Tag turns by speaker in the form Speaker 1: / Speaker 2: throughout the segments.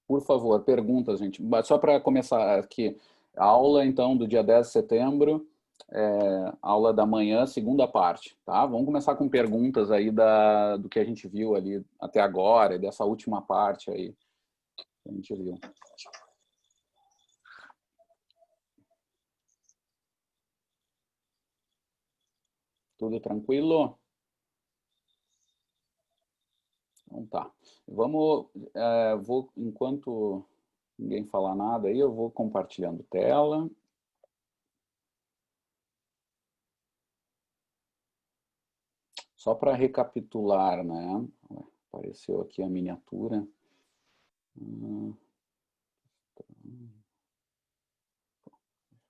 Speaker 1: Por favor, perguntas, gente. Só para começar aqui, a aula, então, do dia 10 de setembro, aula da manhã, segunda parte, tá? Vamos começar com perguntas aí do que a gente viu ali até agora, dessa última parte aí que a gente viu. Tudo tranquilo? Então tá. Enquanto ninguém falar nada aí, eu vou compartilhando tela. Só para recapitular, né? Apareceu aqui a miniatura. Deixa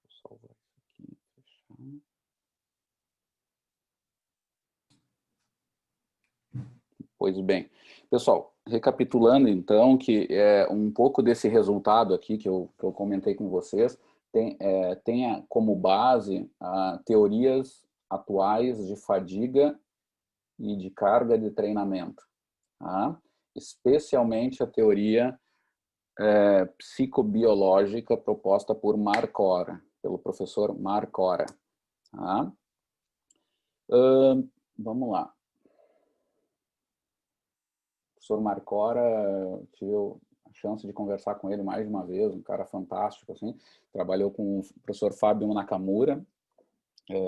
Speaker 1: eu salvar isso aqui, fechar. Pois bem, pessoal, recapitulando então, que um pouco desse resultado aqui que eu comentei com vocês tenha como base teorias atuais de fadiga e de carga de treinamento, tá? Especialmente a teoria psicobiológica proposta por Marcora, pelo professor Marcora. Tá? Vamos lá. O professor Marcora, tive a chance de conversar com ele mais de uma vez, um cara fantástico, assim, trabalhou com o professor Fábio Nakamura,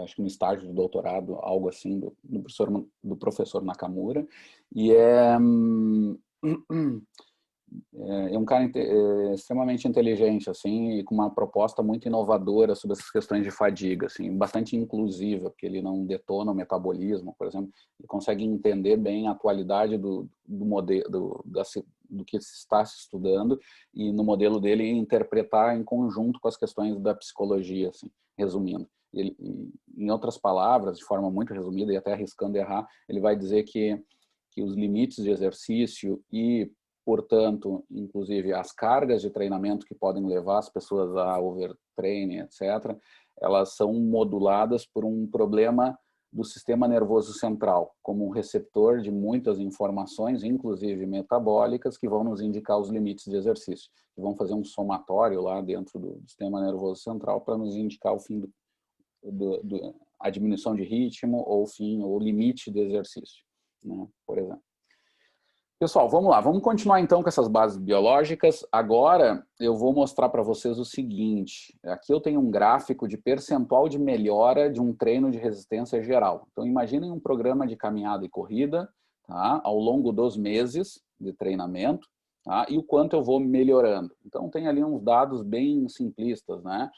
Speaker 1: acho que no estágio de doutorado, algo assim, do professor Nakamura, e é um cara extremamente inteligente, assim, e com uma proposta muito inovadora sobre essas questões de fadiga, assim, bastante inclusiva, porque ele não detona o metabolismo, por exemplo, ele consegue entender bem a atualidade do modelo, do que se está se estudando, e no modelo dele interpretar em conjunto com as questões da psicologia, assim, resumindo. Ele, em outras palavras, de forma muito resumida e até arriscando errar, ele vai dizer que os limites de exercício e, portanto, inclusive as cargas de treinamento que podem levar as pessoas a overtraining, etc., elas são moduladas por um problema do sistema nervoso central, como um receptor de muitas informações, inclusive metabólicas, que vão nos indicar os limites de exercício, que vão fazer um somatório lá dentro do sistema nervoso central para nos indicar o fim a diminuição de ritmo ou o limite de exercício, né, por exemplo. Pessoal, vamos lá. Vamos continuar então com essas bases biológicas. Agora eu vou mostrar para vocês o seguinte. Aqui eu tenho um gráfico de percentual de melhora de um treino de resistência geral. Então imaginem um programa de caminhada e corrida, tá, ao longo dos meses de treinamento, tá, e o quanto eu vou melhorando. Então tem ali uns dados bem simplistas, né?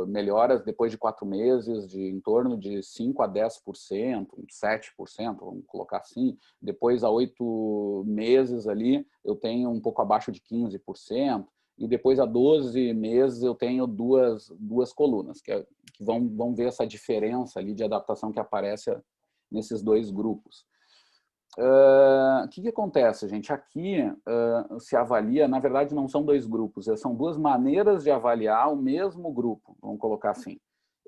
Speaker 1: Melhoras depois de 4 meses de em torno de 5 a 10%, 7%, vamos colocar assim. Depois, a 8 meses ali, eu tenho um pouco abaixo de 15%. E depois, a 12 meses, eu tenho duas colunas, que vão ver essa diferença ali de adaptação que aparece nesses dois grupos. O que acontece, gente? Aqui se avalia, na verdade não são dois grupos, são duas maneiras de avaliar o mesmo grupo, vamos colocar assim.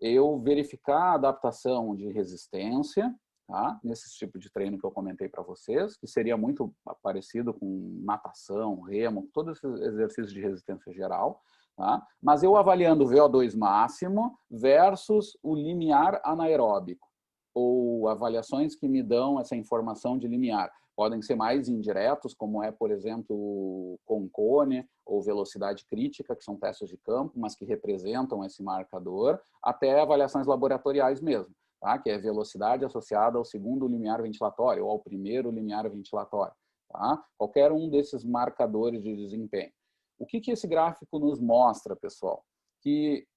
Speaker 1: Eu verificar a adaptação de resistência, tá, nesse tipo de treino que eu comentei para vocês, que seria muito parecido com natação, remo, todos esses exercícios de resistência geral, tá? Mas eu avaliando o VO2 máximo versus o limiar anaeróbico, ou avaliações que me dão essa informação de limiar. Podem ser mais indiretos, como por exemplo, o Concone ou velocidade crítica, que são testes de campo, mas que representam esse marcador, até avaliações laboratoriais mesmo, tá? Que é velocidade associada ao segundo limiar ventilatório ou ao primeiro limiar ventilatório. Tá? Qualquer um desses marcadores de desempenho. O que esse gráfico nos mostra, pessoal? Que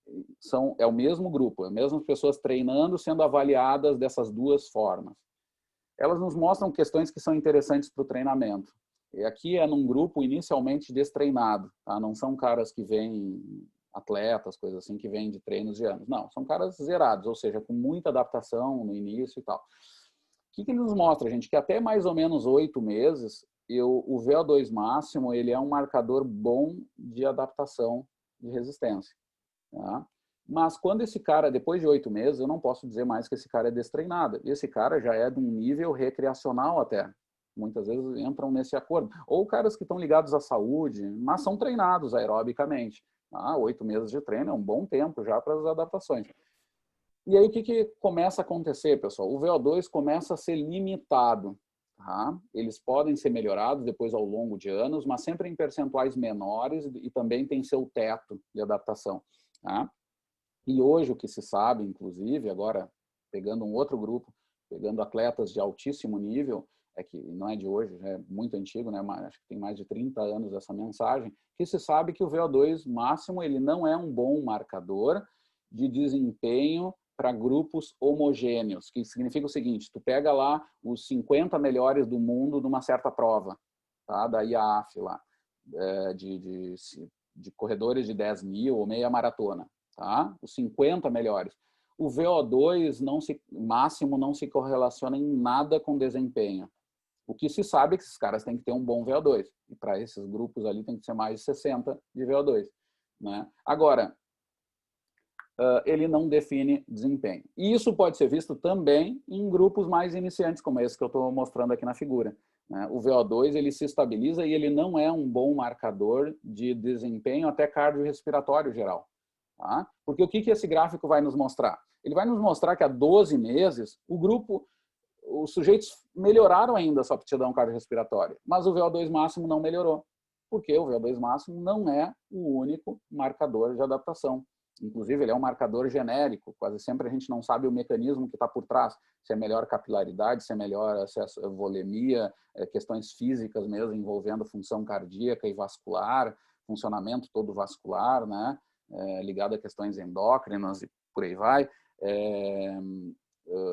Speaker 1: é o mesmo grupo, as mesmas pessoas treinando, sendo avaliadas dessas duas formas. Elas nos mostram questões que são interessantes para o treinamento. E aqui é num grupo inicialmente destreinado, tá? Não são caras que vêm, atletas, coisas assim, que vêm de treinos de anos. Não, são caras zerados, ou seja, com muita adaptação no início e tal. O que ele nos mostra, gente? Que até mais ou menos 8 meses, o VO2 máximo ele é um marcador bom de adaptação de resistência. Tá? Mas quando esse cara, depois de 8 meses, eu não posso dizer mais que esse cara é destreinado. Esse cara já é de um nível recreacional até. muitas vezes entram nesse acordo. Ou caras que estão ligados à saúde, mas são treinados aerobicamente. 8 meses de treino é um bom tempo já para as adaptações. E aí o que começa a acontecer, pessoal? O VO2 começa a ser limitado. Tá? Eles podem ser melhorados depois ao longo de anos, mas sempre em percentuais menores e também tem seu teto de adaptação. Tá? E hoje o que se sabe, inclusive, agora pegando um outro grupo, pegando atletas de altíssimo nível, é que não é de hoje, é muito antigo, né? Mas acho que tem mais de 30 anos essa mensagem, que se sabe que o VO2 máximo ele não é um bom marcador de desempenho para grupos homogêneos, que significa o seguinte, tu pega lá os 50 melhores do mundo numa certa prova, tá? Da IAAF lá, de corredores de 10 mil ou meia maratona, tá? Os 50 melhores. O VO2 máximo não se correlaciona em nada com desempenho. O que se sabe é que esses caras têm que ter um bom VO2. E para esses grupos ali tem que ser mais de 60 de VO2. Né? Agora, ele não define desempenho. E isso pode ser visto também em grupos mais iniciantes, como esse que eu estou mostrando aqui na figura. Né? O VO2 ele se estabiliza e ele não é um bom marcador de desempenho até cardiorrespiratório geral. Tá? Porque o que esse gráfico vai nos mostrar? Ele vai nos mostrar que há 12 meses os sujeitos melhoraram ainda a sua aptidão cardiorrespiratória, mas o VO2 máximo não melhorou, porque o VO2 máximo não é o único marcador de adaptação. Inclusive, ele é um marcador genérico, quase sempre a gente não sabe o mecanismo que está por trás, se é melhor capilaridade, se é melhor acesso à volemia, questões físicas mesmo, envolvendo função cardíaca e vascular, funcionamento todo vascular, né? Ligado a questões endócrinas e por aí vai.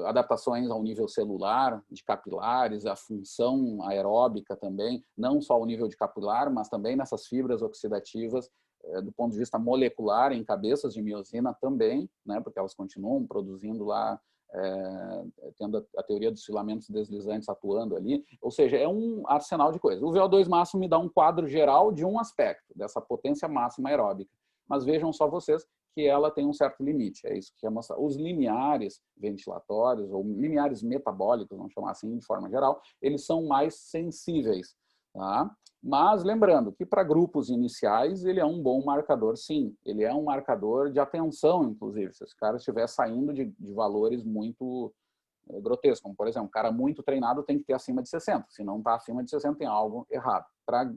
Speaker 1: Adaptações ao nível celular, de capilares, a função aeróbica também, não só ao nível de capilar, mas também nessas fibras oxidativas, do ponto de vista molecular, em cabeças de miosina também, né, porque elas continuam produzindo lá, tendo a teoria dos filamentos deslizantes atuando ali, ou seja, é um arsenal de coisas. O VO2 máximo me dá um quadro geral de um aspecto, dessa potência máxima aeróbica, mas vejam só vocês que ela tem um certo limite, é isso que é mostrar. Os limiares ventilatórios, ou limiares metabólicos, vamos chamar assim de forma geral, eles são mais sensíveis, tá? Mas lembrando que para grupos iniciais ele é um bom marcador, sim. Ele é um marcador de atenção, inclusive, se esse cara estiver saindo de valores muito grotescos. Como, por exemplo, um cara muito treinado tem que ter acima de 60. Se não está acima de 60, tem algo errado. Para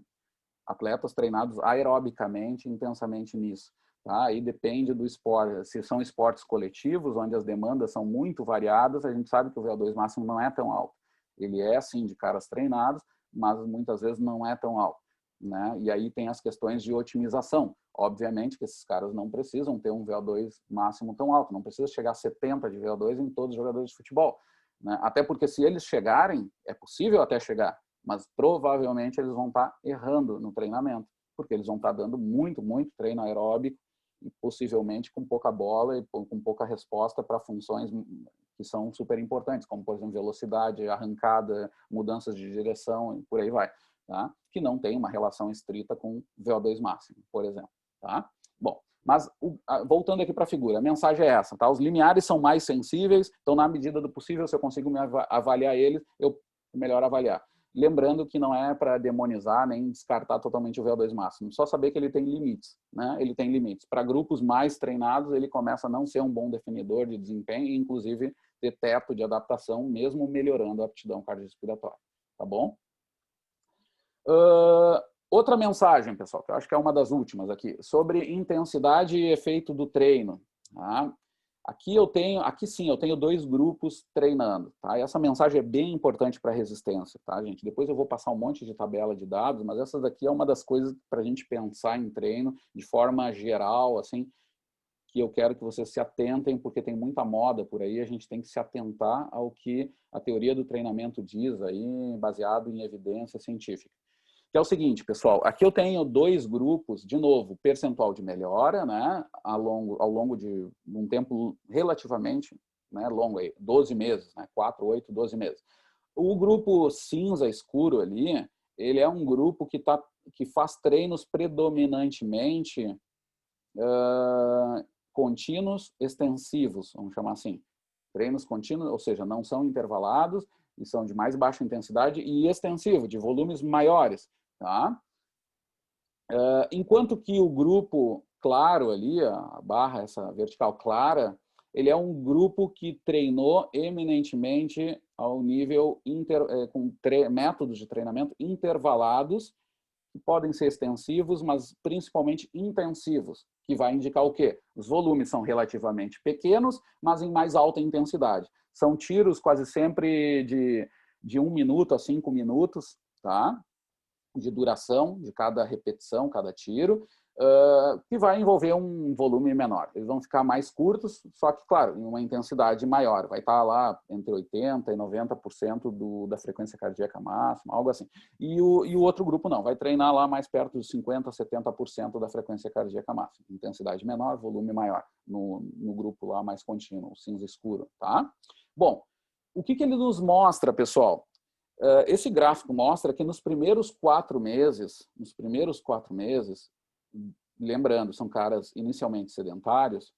Speaker 1: atletas treinados aerobicamente, intensamente nisso. Tá? Aí depende do esporte. Se são esportes coletivos, onde as demandas são muito variadas, a gente sabe que o VO2 máximo não é tão alto. Ele é, sim, de caras treinados, mas muitas vezes não é tão alto. Né? E aí tem as questões de otimização. Obviamente que esses caras não precisam ter um VO2 máximo tão alto, não precisa chegar a 70 de VO2 em todos os jogadores de futebol. Né? Até porque se eles chegarem, é possível até chegar, mas provavelmente eles vão estar errando no treinamento, porque eles vão estar dando muito treino aeróbico e possivelmente com pouca bola e com pouca resposta para funções que são super importantes, como, por exemplo, velocidade, arrancada, mudanças de direção e por aí vai, tá? Que não tem uma relação estrita com VO2 máximo, por exemplo, tá? Bom, mas voltando aqui para a figura, a mensagem é essa, tá? Os limiares são mais sensíveis, então na medida do possível, se eu consigo me avaliar eles, eu melhor avaliar. Lembrando que não é para demonizar nem descartar totalmente o VO2 máximo, só saber que ele tem limites, né? Ele tem limites. Para grupos mais treinados, ele começa a não ser um bom definidor de desempenho e, inclusive, ter teto de adaptação, mesmo melhorando a aptidão cardiorrespiratória. Tá bom? Outra mensagem, pessoal, que eu acho que é uma das últimas aqui, sobre intensidade e efeito do treino. Tá? Aqui sim, eu tenho 2 grupos treinando, tá? E essa mensagem é bem importante para a resistência, tá, gente? Depois eu vou passar um monte de tabela de dados, mas essa daqui é uma das coisas para a gente pensar em treino de forma geral, assim, que eu quero que vocês se atentem, porque tem muita moda por aí, a gente tem que se atentar ao que a teoria do treinamento diz aí, baseado em evidência científica. Que é o seguinte, pessoal, aqui eu tenho 2 grupos, de novo, percentual de melhora, né, ao longo de um tempo relativamente, né, longo, aí, 12 meses, né, 4, 8, 12 meses. O grupo cinza escuro ali, ele é um grupo que faz treinos predominantemente contínuos extensivos, vamos chamar assim. Treinos contínuos, ou seja, não são intervalados, e são de mais baixa intensidade, e extensivo, de volumes maiores, tá? Enquanto que o grupo claro ali, a barra, essa vertical clara, ele é um grupo que treinou eminentemente ao nível com métodos de treinamento intervalados, que podem ser extensivos, mas principalmente intensivos, que vai indicar o quê? Os volumes são relativamente pequenos, mas em mais alta intensidade. São tiros quase sempre de 1 minuto a 5 minutos, tá? De duração de cada repetição, cada tiro, que vai envolver um volume menor. Eles vão ficar mais curtos, só que, claro, em uma intensidade maior. Vai estar lá entre 80% e 90% da frequência cardíaca máxima, algo assim. E o outro grupo não, vai treinar lá mais perto dos 50% a 70% da frequência cardíaca máxima. Intensidade menor, volume maior, no grupo lá mais contínuo, cinza escuro, tá? Bom, o que ele nos mostra, pessoal? Esse gráfico mostra que nos primeiros 4 meses, lembrando, são caras inicialmente sedentários,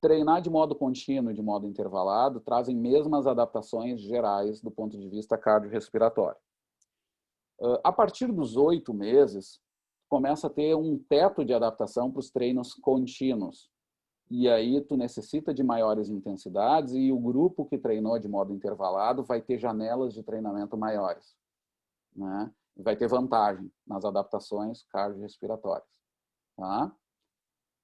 Speaker 1: treinar de modo contínuo e de modo intervalado trazem mesmas adaptações gerais do ponto de vista cardiorrespiratório. A partir dos 8 meses, começa a ter um teto de adaptação para os treinos contínuos. E aí tu necessita de maiores intensidades e o grupo que treinou de modo intervalado vai ter janelas de treinamento maiores, né? Vai ter vantagem nas adaptações cardiorrespiratórias, tá?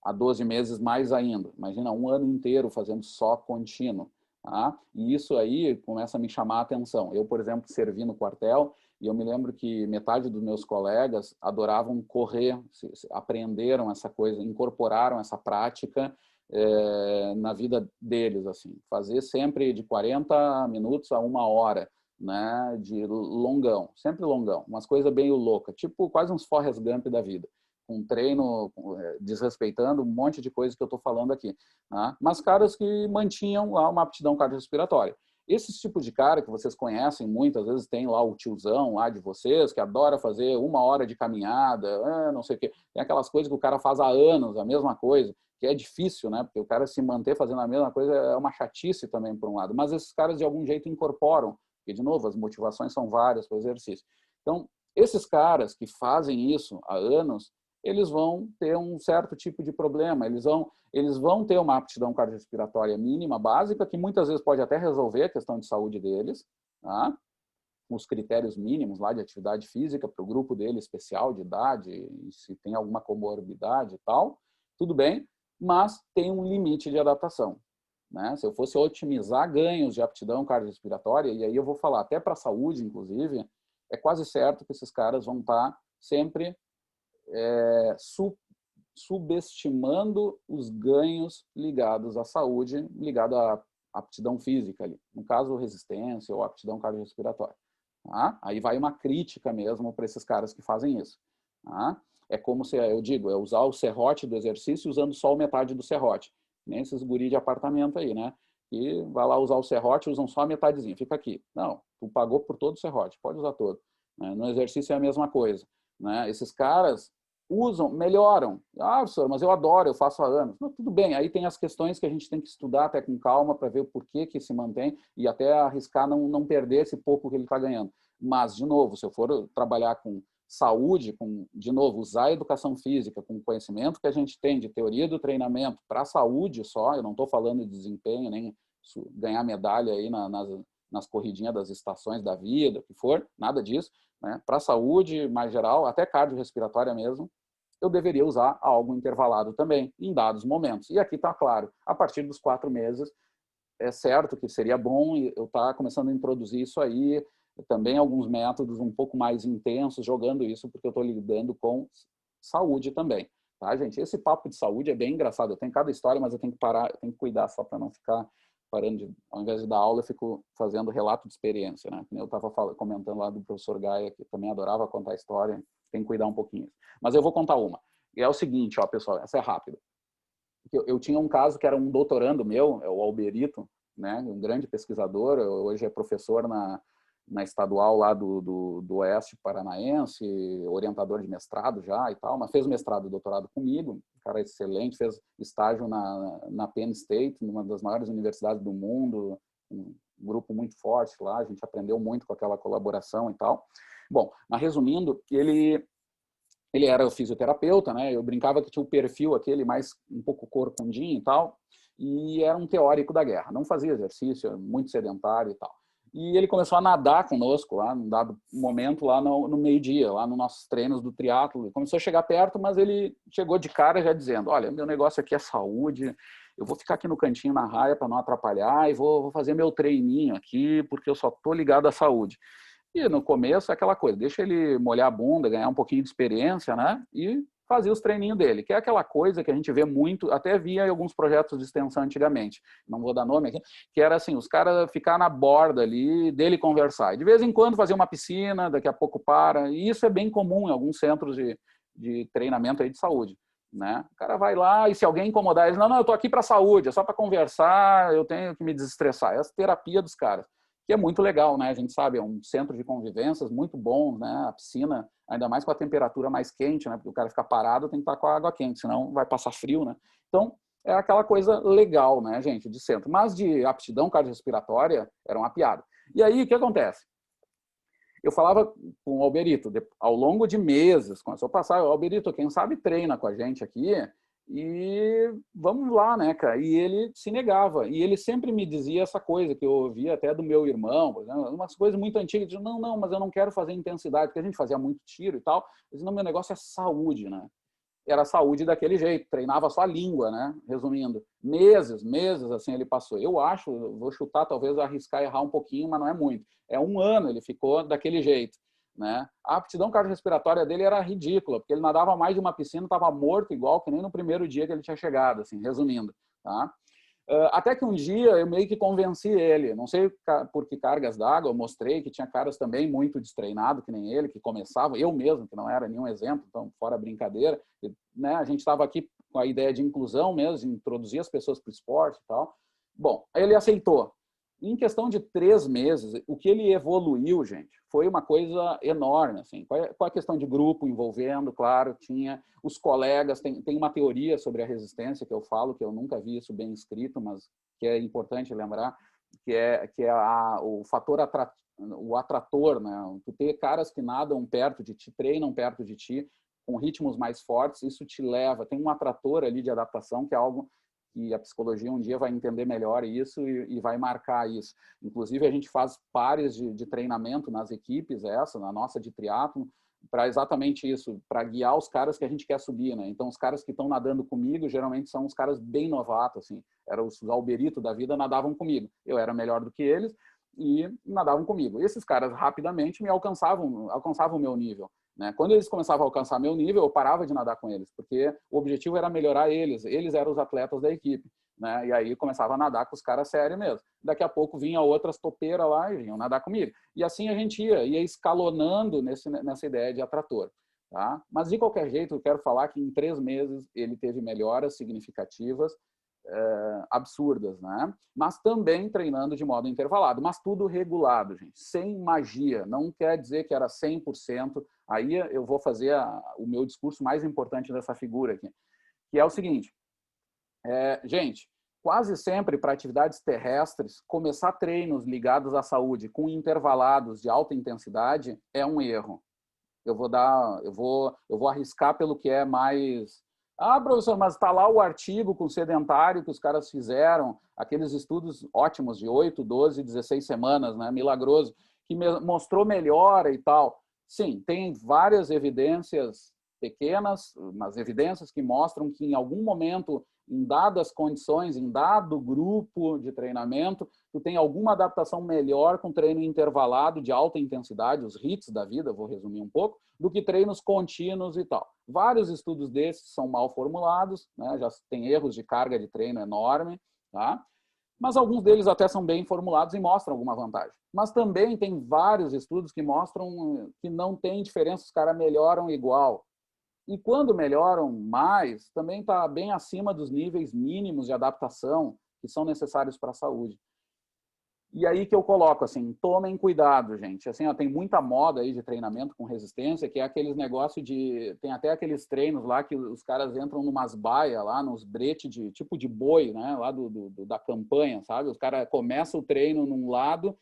Speaker 1: A 12 meses mais ainda. Imagina 1 ano inteiro fazendo só contínuo, tá? E isso aí começa a me chamar a atenção. Eu, por exemplo, servi no quartel e eu me lembro que metade dos meus colegas adoravam correr, aprenderam essa coisa, incorporaram essa prática na vida deles, assim, fazer sempre de 40 minutos a 1 hora, né, de longão, sempre longão, umas coisas bem loucas, tipo quase uns Forrest Gump da vida, um treino desrespeitando um monte de coisa que eu estou falando aqui, né? Mas caras que mantinham lá uma aptidão cardiorrespiratória. Esses tipos de cara que vocês conhecem, muitas vezes tem lá o tiozão lá de vocês, que adora fazer 1 hora de caminhada, não sei o quê. Tem aquelas coisas que o cara faz há anos, a mesma coisa, que é difícil, né? Porque o cara se manter fazendo a mesma coisa é uma chatice também, por um lado. Mas esses caras, de algum jeito, incorporam. Porque, de novo, as motivações são várias para o exercício. Então, esses caras que fazem isso há anos, eles vão ter um certo tipo de problema, eles vão ter uma aptidão cardiorrespiratória mínima, básica, que muitas vezes pode até resolver a questão de saúde deles, tá? Os critérios mínimos lá de atividade física para o grupo dele especial, de idade, e se tem alguma comorbidade e tal, tudo bem, mas tem um limite de adaptação, né? Se eu fosse otimizar ganhos de aptidão cardiorrespiratória, e aí eu vou falar até para a saúde, inclusive, é quase certo que esses caras vão estar sempre subestimando os ganhos ligados à saúde, ligado à aptidão física ali, no caso resistência ou aptidão cardiorrespiratória. Tá? Aí vai uma crítica mesmo para esses caras que fazem isso. Tá? É como se, eu digo, é usar o serrote do exercício usando só metade do serrote. Nem esses guri de apartamento aí, né? E vai lá usar o serrote, usam só a metadezinha, fica aqui. Não, tu pagou por todo o serrote, pode usar todo. No exercício é a mesma coisa. Né? Esses caras usam, melhoram. Ah, professor, mas eu adoro, eu faço há anos. Não, tudo bem, aí tem as questões que a gente tem que estudar até com calma para ver o porquê que se mantém e até arriscar não perder esse pouco que ele está ganhando. Mas, de novo, se eu for trabalhar com saúde, de novo, usar a educação física com o conhecimento que a gente tem de teoria do treinamento para a saúde só, eu não estou falando de desempenho, nem ganhar medalha aí nas corridinhas das estações da vida, o que for, nada disso, né? Para a saúde mais geral, até cardiorrespiratória mesmo, eu deveria usar algo intervalado também, em dados momentos. E aqui está claro, a partir dos 4 meses, é certo que seria bom eu estar começando a introduzir isso aí, também alguns métodos um pouco mais intensos, jogando isso, porque eu estou lidando com saúde também. Tá, gente? Esse papo de saúde é bem engraçado. Eu tenho cada história, mas eu tenho que parar, eu tenho que cuidar só para não ficar parando ao invés de dar aula, eu fico fazendo relato de experiência, né? Eu estava comentando lá do professor Gaia, que também adorava contar história, tem que cuidar um pouquinho. Mas eu vou contar uma. E é o seguinte, ó, pessoal, essa é rápida. Eu tinha um caso que era um doutorando meu, é o Alberito, né? Um grande pesquisador, hoje é professor na estadual lá do Oeste Paranaense, orientador de mestrado já e tal, mas fez mestrado e doutorado comigo, um cara excelente, fez estágio na Penn State, numa das maiores universidades do mundo, grupo muito forte lá, a gente aprendeu muito com aquela colaboração e tal. Bom, mas resumindo, ele era o fisioterapeuta, né? Eu brincava que tinha o perfil aquele mais um pouco corcundinho e tal, e era um teórico da guerra. Não fazia exercício, muito sedentário e tal. E ele começou a nadar conosco lá, num dado momento, lá no meio-dia, lá nos nossos treinos do triatlo. Ele começou a chegar perto, mas ele chegou de cara já dizendo, olha, meu negócio aqui é saúde, eu vou ficar aqui no cantinho na raia para não atrapalhar e vou fazer meu treininho aqui, porque eu só estou ligado à saúde. E no começo é aquela coisa, deixa ele molhar a bunda, ganhar um pouquinho de experiência, né? E fazer os treininhos dele, que é aquela coisa que a gente vê muito, até via em alguns projetos de extensão antigamente, não vou dar nome aqui, que era assim, os caras ficar na borda ali, dele conversar. E de vez em quando fazer uma piscina, daqui a pouco para, e isso é bem comum em alguns centros de treinamento aí de saúde. Né? O cara vai lá e se alguém incomodar ele, não, eu tô aqui para saúde, é só para conversar, eu tenho que me desestressar. Essa terapia dos caras, que é muito legal, né? A gente sabe, é um centro de convivências muito bom, né? A piscina, ainda mais com a temperatura mais quente, né? Porque o cara fica parado, tem que estar com a água quente, senão vai passar frio, né? Então, é aquela coisa legal, né, gente, de centro. Mas de aptidão cardiorrespiratória, era uma piada. E aí, o que acontece? Eu falava com o Alberito, ao longo de meses, começou a passar, o Alberito, quem sabe treina com a gente aqui, e vamos lá, né, cara? E ele se negava. E ele sempre me dizia essa coisa, que eu ouvia até do meu irmão, por exemplo, umas coisas muito antigas, de não, mas eu não quero fazer intensidade, porque a gente fazia muito tiro e tal. Eu disse, não, meu negócio é saúde, né? Era saúde daquele jeito, treinava só a língua, né? Resumindo, meses, assim ele passou. Eu acho, vou chutar, talvez arriscar errar um pouquinho, mas não é muito. É um ano ele ficou daquele jeito, né? A aptidão cardiorrespiratória dele era ridícula, porque ele nadava mais de uma piscina, estava morto igual que nem no primeiro dia que ele tinha chegado, assim, resumindo, tá? Até que um dia eu meio que convenci ele, não sei por que cargas d'água, eu mostrei que tinha caras também muito destreinados, que nem ele, que começavam, eu mesmo, que não era nenhum exemplo, então fora brincadeira, né? A gente estava aqui com a ideia de inclusão mesmo, de introduzir as pessoas para o esporte e tal. Bom, ele aceitou. Em questão de 3 meses, o que ele evoluiu, gente, foi uma coisa enorme. Assim. Com a questão de grupo envolvendo, claro, tinha os colegas, tem uma teoria sobre a resistência que eu falo, que eu nunca vi isso bem escrito, mas que é importante lembrar, que é o fator o atrator, né? Tu ter caras que nadam perto de ti, treinam perto de ti, com ritmos mais fortes, isso te leva, tem um atrator ali de adaptação, que é algo que a psicologia um dia vai entender melhor isso e vai marcar isso. Inclusive, a gente faz pares de treinamento nas equipes, na nossa de triatlo, para exatamente isso, para guiar os caras que a gente quer subir, né? Então, os caras que estão nadando comigo, geralmente são os caras bem novatos, assim. Eram os Alberito da vida, nadavam comigo. Eu era melhor do que eles e nadavam comigo. E esses caras, rapidamente, me alcançavam o meu nível. Né? Quando eles começavam a alcançar meu nível, eu parava de nadar com eles, porque o objetivo era melhorar eles eram os atletas da equipe. Né? E aí começava a nadar com os caras sérios mesmo. Daqui a pouco vinha outras topeiras lá e vinham nadar comigo. E assim a gente ia escalonando nessa ideia de atrator. Tá? Mas, de qualquer jeito, eu quero falar que em 3 meses ele teve melhoras significativas, absurdas, né? Mas também treinando de modo intervalado, mas tudo regulado, gente, sem magia. Não quer dizer que era 100%. Aí eu vou fazer o meu discurso mais importante dessa figura aqui, que é o seguinte, gente, quase sempre para atividades terrestres, começar treinos ligados à saúde com intervalados de alta intensidade é um erro. Eu vou arriscar pelo que é mais... Ah, professor, mas está lá o artigo com sedentário que os caras fizeram, aqueles estudos ótimos de 8, 12, 16 semanas, né? Milagroso, que mostrou melhora e tal. Sim, tem várias evidências pequenas, mas evidências que mostram que em algum momento, em dadas condições, em dado grupo de treinamento, tu tem alguma adaptação melhor com treino intervalado de alta intensidade, os HIITs da vida, vou resumir um pouco, do que treinos contínuos e tal. Vários estudos desses são mal formulados, né? Já tem erros de carga de treino enorme, tá? Mas alguns deles até são bem formulados e mostram alguma vantagem. Mas também tem vários estudos que mostram que não tem diferença, os caras melhoram igual. E quando melhoram mais, também está bem acima dos níveis mínimos de adaptação que são necessários para a saúde. E aí que eu coloco assim, tomem cuidado, gente. Assim, ó, tem muita moda aí de treinamento com resistência, que é aqueles negócios de... Tem até aqueles treinos lá que os caras entram numas baias lá, nos bretes de tipo de boi, né? Lá da campanha, sabe? Os caras começam o treino num lado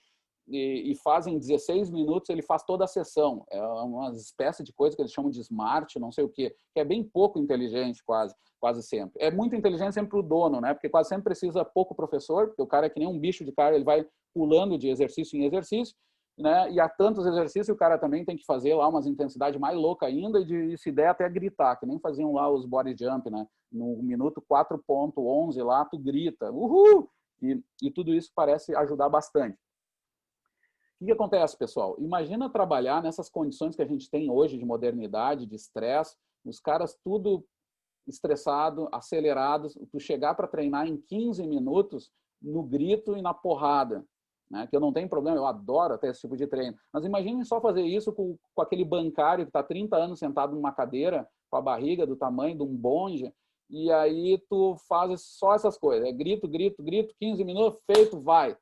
Speaker 1: e fazem 16 minutos, ele faz toda a sessão. É uma espécie de coisa que eles chamam de smart, não sei o quê, que é bem pouco inteligente quase sempre. É muito inteligente sempre para o dono, né? Porque quase sempre precisa pouco professor, porque o cara é que nem um bicho de cara, ele vai pulando de exercício em exercício, né? E há tantos exercícios, o cara também tem que fazer lá umas intensidades mais loucas ainda e se der até gritar, que nem faziam lá os body jump, né? No minuto 4.11 lá, tu grita, uhul! E tudo isso parece ajudar bastante. O que acontece, pessoal? Imagina trabalhar nessas condições que a gente tem hoje de modernidade, de estresse, os caras tudo estressado, acelerados, tu chegar para treinar em 15 minutos no grito e na porrada, né? Que eu não tenho problema, eu adoro até esse tipo de treino. Mas imagine só fazer isso com aquele bancário que está 30 anos sentado numa cadeira, com a barriga do tamanho de um bonde, e aí tu fazes só essas coisas, grito, grito, grito, 15 minutos, feito, vai.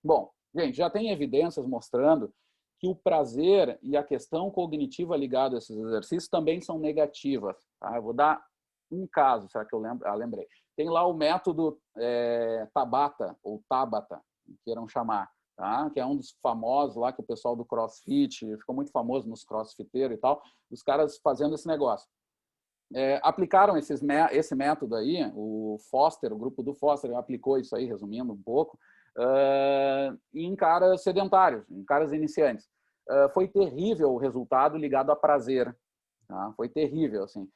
Speaker 1: Bom, gente, já tem evidências mostrando que o prazer e a questão cognitiva ligada a esses exercícios também são negativas. Tá? Eu vou dar um caso, será que eu lembrei? Tem lá o método Tabata, ou Tabata, queiram chamar, tá? Que é um dos famosos lá, que o pessoal do CrossFit, ficou muito famoso nos crossfiteiros e tal, os caras fazendo esse negócio. Aplicaram esse método aí, o Foster, o grupo do Foster aplicou isso aí, resumindo um pouco, em caras sedentários, em caras iniciantes. Foi terrível o resultado ligado a prazer. Tá? Foi terrível. Assim.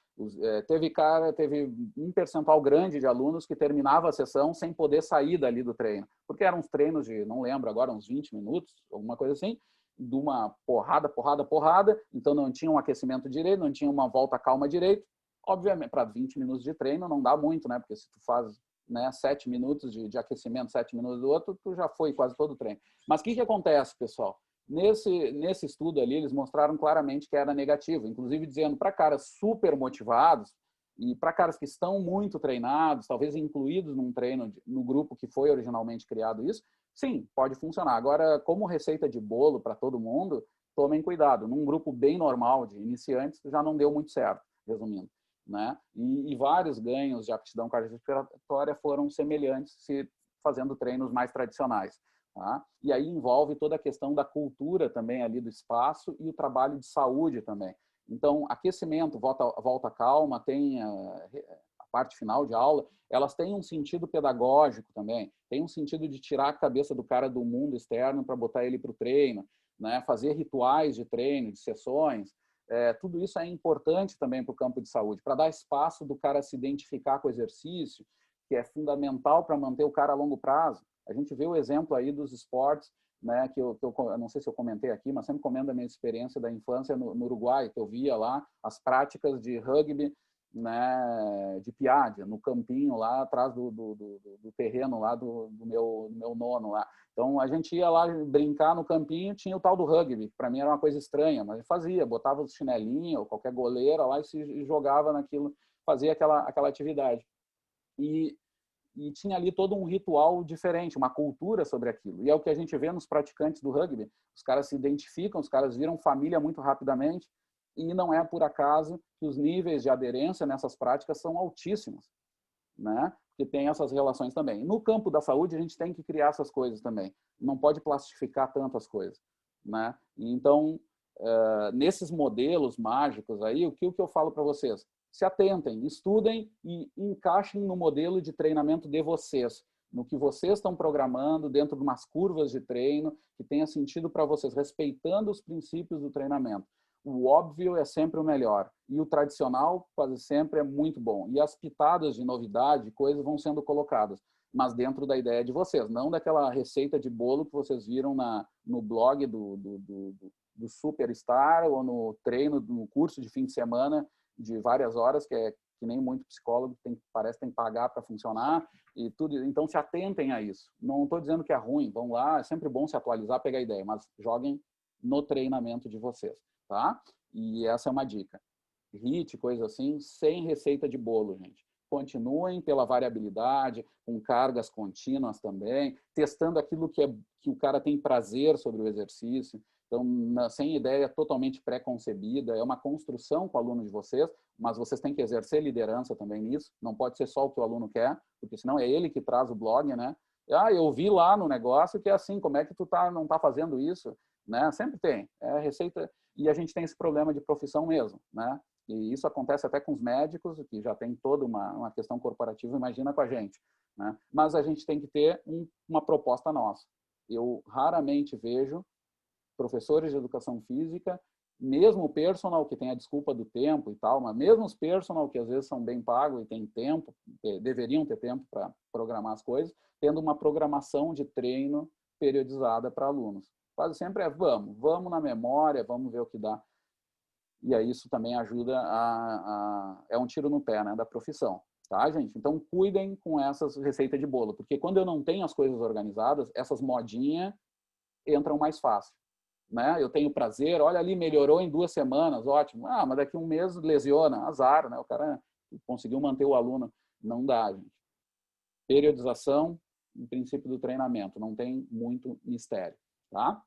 Speaker 1: Teve um percentual grande de alunos que terminava a sessão sem poder sair dali do treino, porque eram uns treinos de, não lembro agora, uns 20 minutos, alguma coisa assim, de uma porrada, porrada, porrada, então não tinha um aquecimento direito, não tinha uma volta calma direito. Obviamente, para 20 minutos de treino não dá muito, né? Porque se tu faz, né, 7 minutos de aquecimento, 7 minutos do outro, tu já foi quase todo o treino. Mas o que acontece, pessoal? Nesse estudo ali, eles mostraram claramente que era negativo, inclusive dizendo para caras super motivados e para caras que estão muito treinados, talvez incluídos num treino, no grupo que foi originalmente criado isso, sim, pode funcionar. Agora, como receita de bolo para todo mundo, tomem cuidado. Num grupo bem normal de iniciantes, já não deu muito certo, resumindo. Né? E vários ganhos de aptidão cardiorrespiratória foram semelhantes se fazendo treinos mais tradicionais. Tá? E aí envolve toda a questão da cultura também ali do espaço e o trabalho de saúde também. Então, aquecimento, volta calma, tem a parte final de aula, elas têm um sentido pedagógico também, tem um sentido de tirar a cabeça do cara do mundo externo para botar ele para o treino, né? Fazer rituais de treino, de sessões, tudo isso é importante também para o campo de saúde, para dar espaço do cara se identificar com o exercício, que é fundamental para manter o cara a longo prazo. A gente vê o exemplo aí dos esportes, né, que eu não sei se eu comentei aqui, mas sempre comento a minha experiência da infância no Uruguai, que eu via lá as práticas de rugby, né, de piada, no campinho lá atrás do terreno lá do meu nono lá. Então a gente ia lá brincar no campinho, tinha o tal do rugby, que para mim era uma coisa estranha, mas fazia, botava os chinelinhos ou qualquer goleira lá e se jogava naquilo, fazia aquela atividade. E tinha ali todo um ritual diferente, uma cultura sobre aquilo. E é o que a gente vê nos praticantes do rugby. Os caras se identificam, os caras viram família muito rapidamente, e não é por acaso que os níveis de aderência nessas práticas são altíssimos, né? Que tem essas relações também. No campo da saúde, a gente tem que criar essas coisas também. Não pode plastificar tanto as coisas, né? Então, nesses modelos mágicos aí, o que eu falo para vocês? Se atentem, estudem e encaixem no modelo de treinamento de vocês, no que vocês estão programando, dentro de umas curvas de treino que tenha sentido para vocês, respeitando os princípios do treinamento. O óbvio é sempre o melhor e o tradicional quase sempre é muito bom. E as pitadas de novidade, coisas vão sendo colocadas, mas dentro da ideia de vocês, não daquela receita de bolo que vocês viram no blog do Superstar ou no treino, no curso de fim de semana de várias horas, que nem muito psicólogo parece que tem que pagar para funcionar e tudo. Então se atentem a isso. Não estou dizendo que é ruim, vão lá, é sempre bom se atualizar, pegar ideia, mas joguem no treinamento de vocês, tá? E essa é uma dica. HIIT, coisa assim, sem receita de bolo, gente. continuem pela variabilidade, com cargas contínuas também, testando aquilo que o cara tem prazer sobre o exercício. Então, sem ideia totalmente pré-concebida, é uma construção com o aluno de vocês, mas vocês têm que exercer liderança também nisso, não pode ser só o que o aluno quer, porque senão é ele que traz o blog, né? Ah, eu vi lá no negócio que é assim, como é que tu não tá fazendo isso? Né? Sempre tem, é receita, e a gente tem esse problema de profissão mesmo, né? E isso acontece até com os médicos, que já tem toda uma questão corporativa, imagina com a gente, né? Mas a gente tem que ter uma proposta nossa. Eu raramente vejo professores de educação física, mesmo o personal que tem a desculpa do tempo e tal, mas mesmo os personal que às vezes são bem pagos e têm tempo, deveriam ter tempo para programar as coisas, tendo uma programação de treino periodizada para alunos. Quase sempre é vamos na memória, vamos ver o que dá. E aí isso também ajuda é um tiro no pé, né, da profissão. Tá, gente? Então, cuidem com essas receitas de bolo, porque quando eu não tenho as coisas organizadas, essas modinhas entram mais fácil. Né? Eu tenho prazer, olha ali, melhorou em 2 semanas, ótimo. Ah, mas daqui 1 mês lesiona, azar, né? O cara conseguiu manter o aluno. Não dá, gente. Periodização, no princípio do treinamento, não tem muito mistério, tá?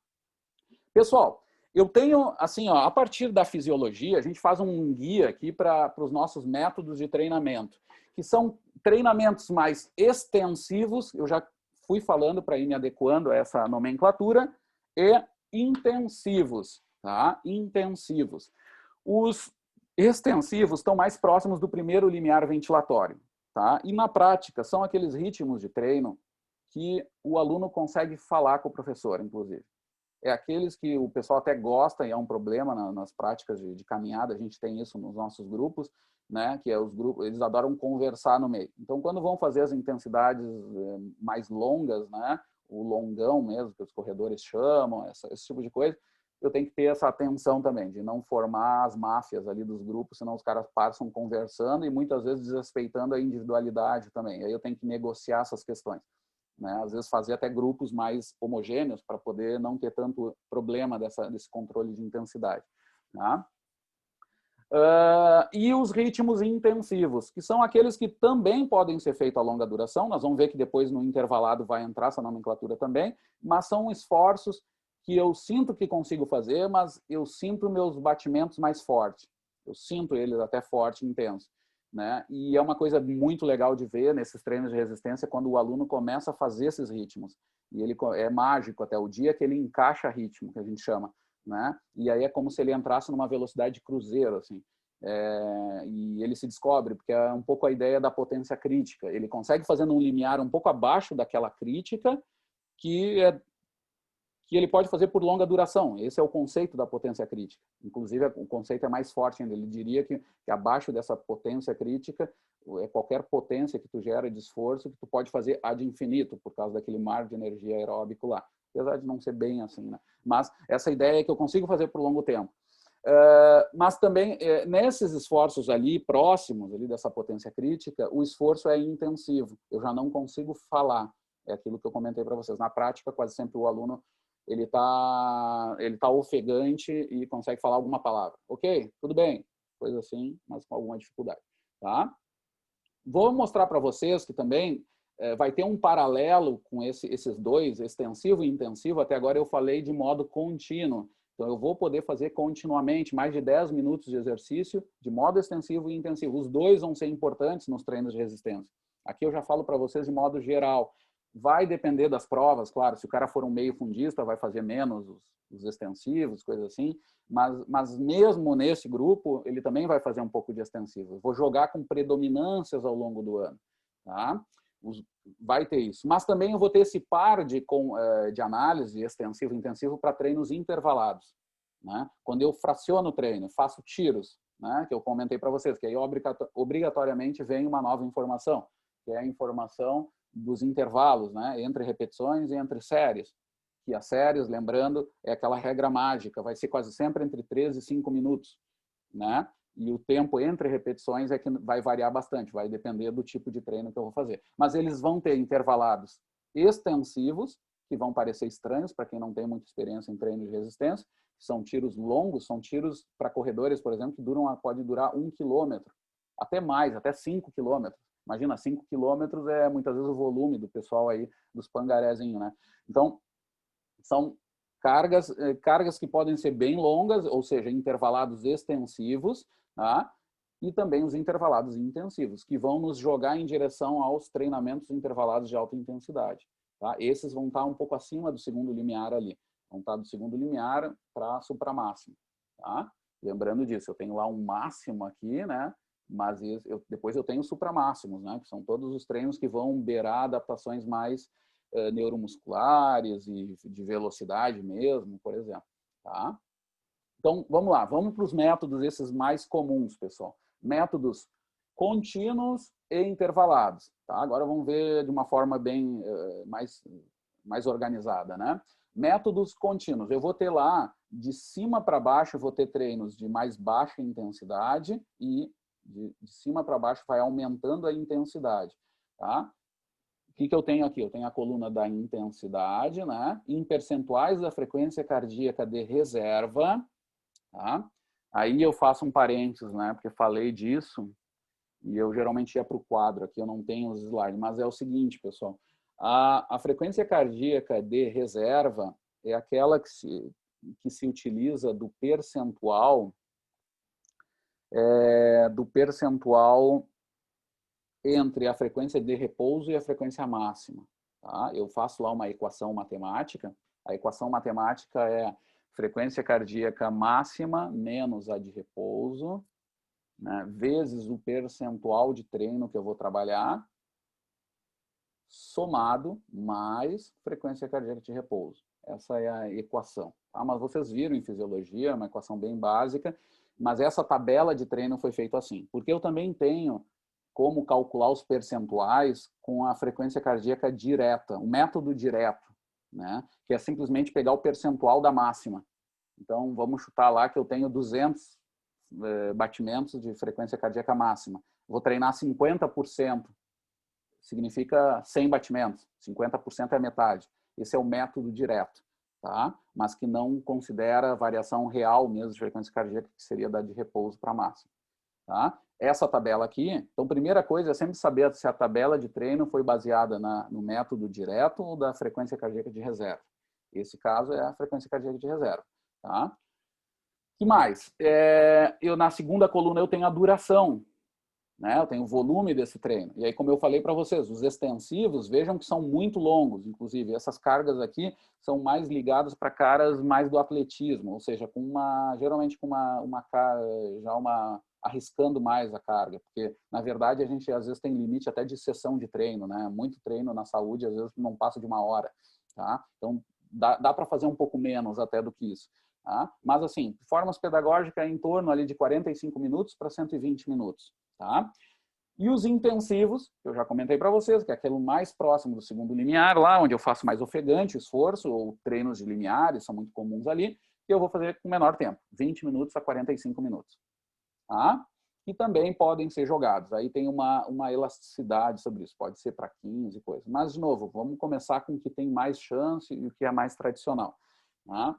Speaker 1: Pessoal, eu tenho, assim, ó, a partir da fisiologia, a gente faz um guia aqui para os nossos métodos de treinamento, que são treinamentos mais extensivos, eu já fui falando para ir me adequando a essa nomenclatura, e intensivos, tá? Intensivos. Os extensivos estão mais próximos do primeiro limiar ventilatório, tá? E na prática são aqueles ritmos de treino que o aluno consegue falar com o professor, inclusive. É aqueles que o pessoal até gosta e é um problema nas práticas de caminhada, a gente tem isso nos nossos grupos, né? Que é os grupos, eles adoram conversar no meio. Então, quando vão fazer as intensidades mais longas, né? O longão mesmo, que os corredores chamam, esse tipo de coisa, eu tenho que ter essa atenção também, de não formar as máfias ali dos grupos, senão os caras passam conversando e muitas vezes desrespeitando a individualidade também. Aí eu tenho que negociar essas questões. Né? Às vezes fazer até grupos mais homogêneos para poder não ter tanto problema desse controle de intensidade. Tá? E os ritmos intensivos, que são aqueles que também podem ser feitos a longa duração, nós vamos ver que depois no intervalado vai entrar essa nomenclatura também, mas são esforços que eu sinto que consigo fazer, mas eu sinto meus batimentos mais fortes, eu sinto eles até forte e intenso. Né? E é uma coisa muito legal de ver nesses treinos de resistência quando o aluno começa a fazer esses ritmos. E ele é mágico até o dia que ele encaixa ritmo, que a gente chama. Né? E aí é como se ele entrasse numa velocidade de cruzeiro, assim. E ele se descobre, porque é um pouco a ideia da potência crítica. Ele consegue fazer num limiar um pouco abaixo daquela crítica que ele pode fazer por longa duração. Esse é o conceito da potência crítica. Inclusive, o conceito é mais forte ainda. Ele diria que abaixo dessa potência crítica, qualquer potência que tu gera de esforço, que tu pode fazer ad infinito, por causa daquele mar de energia aeróbico lá. Apesar de não ser bem assim, né? Mas essa ideia é que eu consigo fazer por longo tempo. Mas também, nesses esforços ali, próximos ali dessa potência crítica, o esforço é intensivo. Eu já não consigo falar. É aquilo que eu comentei para vocês. Na prática, quase sempre o aluno ele tá ofegante e consegue falar alguma palavra. Ok, tudo bem. Coisa assim, mas com alguma dificuldade. Tá? Vou mostrar para vocês que também vai ter um paralelo com esses dois, extensivo e intensivo. Até agora eu falei de modo contínuo. Então, eu vou poder fazer continuamente mais de 10 minutos de exercício de modo extensivo e intensivo. Os dois vão ser importantes nos treinos de resistência. Aqui eu já falo para vocês de modo geral. Vai depender das provas, claro. Se o cara for um meio fundista, vai fazer menos os extensivos, coisas assim. Mas mesmo nesse grupo, ele também vai fazer um pouco de extensivo. Eu vou jogar com predominâncias ao longo do ano. Tá? Vai ter isso. Mas também eu vou ter esse par de análise extensivo e intensivo para treinos intervalados. Né? Quando eu fraciono o treino, faço tiros, né? Que eu comentei para vocês, que aí obrigatoriamente vem uma nova informação, que é a informação dos intervalos, né? Entre repetições e entre séries. Que as séries, lembrando, é aquela regra mágica, vai ser quase sempre entre 3 e 5 minutos. Né? E o tempo entre repetições é que vai variar bastante, vai depender do tipo de treino que eu vou fazer. Mas eles vão ter intervalados extensivos, que vão parecer estranhos para quem não tem muita experiência em treino de resistência, são tiros longos, são tiros para corredores, por exemplo, que pode durar 1 quilômetro, até mais, até 5 quilômetros. Imagina, 5 quilômetros é muitas vezes o volume do pessoal aí, dos pangarézinhos, né? Então, são cargas que podem ser bem longas, ou seja, intervalados extensivos, tá? E também os intervalados intensivos, que vão nos jogar em direção aos treinamentos intervalados de alta intensidade. Tá? Esses vão estar um pouco acima do segundo limiar ali. Vão estar do segundo limiar para supramáximo. Tá? Lembrando disso, eu tenho lá um máximo aqui, né? Mas depois eu tenho supramáximos, né? Que são todos os treinos que vão beirar adaptações mais neuromusculares e de velocidade mesmo, por exemplo. Tá? Então, vamos lá. Vamos para os métodos esses mais comuns, pessoal. Métodos contínuos e intervalados. Tá? Agora vamos ver de uma forma bem mais organizada, né? Métodos contínuos. Eu vou ter lá, de cima para baixo, eu vou ter treinos de mais baixa intensidade e de cima para baixo vai aumentando a intensidade. Tá? O que eu tenho aqui? Eu tenho a coluna da intensidade, né? Em percentuais da frequência cardíaca de reserva. Tá? Aí eu faço um parênteses, né? Porque falei disso e eu geralmente ia para o quadro aqui, eu não tenho os slides, mas é o seguinte, pessoal. A frequência cardíaca de reserva é aquela que se utiliza do percentual entre a frequência de repouso e a frequência máxima. Tá? Eu faço lá uma equação matemática. A equação matemática é frequência cardíaca máxima menos a de repouso, né, vezes o percentual de treino que eu vou trabalhar, somado mais frequência cardíaca de repouso. Essa é a equação. Tá? Mas vocês viram em fisiologia, é uma equação bem básica, mas essa tabela de treino foi feita assim. Porque eu também tenho como calcular os percentuais com a frequência cardíaca direta, o método direto, né? Que é simplesmente pegar o percentual da máxima. Então, vamos chutar lá que eu tenho 200 batimentos de frequência cardíaca máxima. Vou treinar 50%, significa 100 batimentos. 50% é a metade. Esse é o método direto, tá? Mas que não considera variação real mesmo de frequência cardíaca, que seria da de repouso para máxima. Tá? Essa tabela aqui, então, primeira coisa é sempre saber se a tabela de treino foi baseada no método direto ou da frequência cardíaca de reserva. Esse caso é a frequência cardíaca de reserva. Tá? Que mais? Na segunda coluna eu tenho a duração, né? Eu tenho o volume desse treino. E aí, como eu falei para vocês, os extensivos, vejam que são muito longos, inclusive. Essas cargas aqui são mais ligadas para caras mais do atletismo, ou seja, geralmente com arriscando mais a carga, porque, na verdade, a gente às vezes tem limite até de sessão de treino, né? Muito treino na saúde, às vezes não passa de 1 hora, tá? Então, dá para fazer um pouco menos até do que isso. Tá? Mas, assim, formas pedagógicas em torno ali de 45 minutos para 120 minutos. Tá? E os intensivos, que eu já comentei para vocês, que é aquele mais próximo do segundo limiar, lá onde eu faço mais ofegante, esforço, ou treinos de limiares, são muito comuns ali, que eu vou fazer com menor tempo, 20 minutos a 45 minutos. Tá? E também podem ser jogados. Aí tem uma elasticidade sobre isso, pode ser para 15 coisas. Mas, de novo, vamos começar com o que tem mais chance e o que é mais tradicional. Tá?